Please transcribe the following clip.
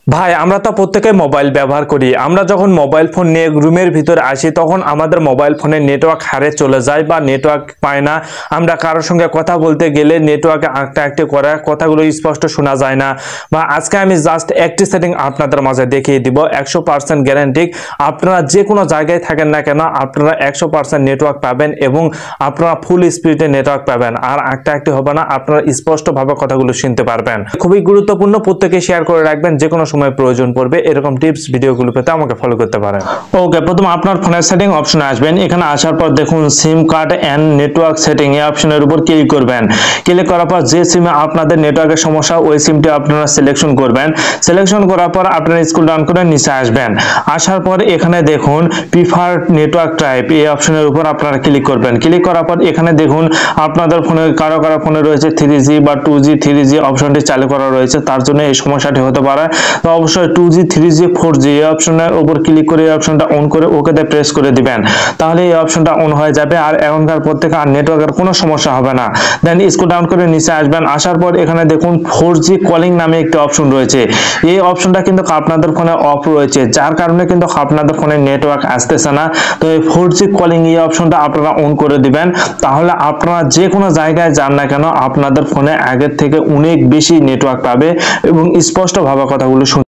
ভাই আমরা তো প্রত্যেকে মোবাইল ব্যবহার করি। আমরা যখন মোবাইল ফোন নিয়ে রুমের ভিতরে আসি তখন আমাদের মোবাইল ফোনে নেটওয়ার্ক হারে চলে যায় বা নেটওয়ার্ক পায় না। আমরা কারোর সঙ্গে কথা বলতে গেলে নেটওয়ার্কে আঁকটা করে কথাগুলো স্পষ্ট শোনা যায় না। বা আজকে আমি জাস্ট একটি সেটিং আপনাদের মাঝে দেখিয়ে দিব, 100% গ্যারান্টি। আপনারা যে কোনো জায়গায় থাকেন না কেন আপনারা 100% নেটওয়ার্ক পাবেন এবং আপনারা ফুল স্পিডে নেটওয়ার্ক পাবেন, আর আঁকটা হবে না। আপনারা স্পষ্টভাবে কথাগুলো শুনতে পারবেন। খুবই গুরুত্বপূর্ণ, প্রত্যেকে শেয়ার করে রাখবেন, যে কোনো সময় প্রয়োজন পড়বে। এরকম টিপস ভিডিওগুলো পেতে আমাকে ফলো করতে পারেন। ওকে, প্রথম আপনার ফোনের সেটিং অপশনে আসবেন। এখানে আসার পর দেখুন SIM card and network setting এই অপশনের উপর ক্লিক করবেন। ক্লিক করার পর যে সিমে আপনাদের নেটওয়ার্কের সমস্যা ওই সিমটি আপনারা সিলেকশন করবেন। সিলেকশন করার পর আপনারা স্ক্রল ডাউন করে নিচে আসবেন। আসার পর এখানে দেখুন প্রিফার্ড নেটওয়ার্ক টাইপ এই অপশনের উপর আপনারা ক্লিক করবেন। ক্লিক করার পর এখানে দেখুন আপনাদের ফোনে কারো ফোনে রয়েছে 3G বা 2G 3G অপশনটি চালু করা রয়েছে, তার জন্য এই সমস্যাটি হতে পারে। তো অবশ্যই 2G 3G 4G এই অপশনের উপর ক্লিক করে এই অপশনটা অন করে ওকেতে প্রেস করে দিবেন, তাহলে এই অপশনটা অন হয়ে যাবে। আর এখনকার পর থেকে আর নেটওয়ার্কের কোনো সমস্যা হবে না। দেন স্ক্রল ডাউন করে নিচে আসবেন। আসার পর এখানে দেখুন 4G কলিং নামে একটি অপশন রয়েছে। এই অপশনটা কিন্তু আপনাদের ফোনে অফ রয়েছে, যার কারণে কিন্তু আপনাদের ফোনে নেটওয়ার্ক আসতেছে না। তো এই 4G কলিং এই অপশনটা আপনারা অন করে দিবেন, তাহলে আপনারা যে কোনো জায়গায় যান না কেন আপনাদের ফোনে আগের থেকে অনেক বেশি নেটওয়ার্ক পাবে এবং স্পষ্টভাবে কথাগুলো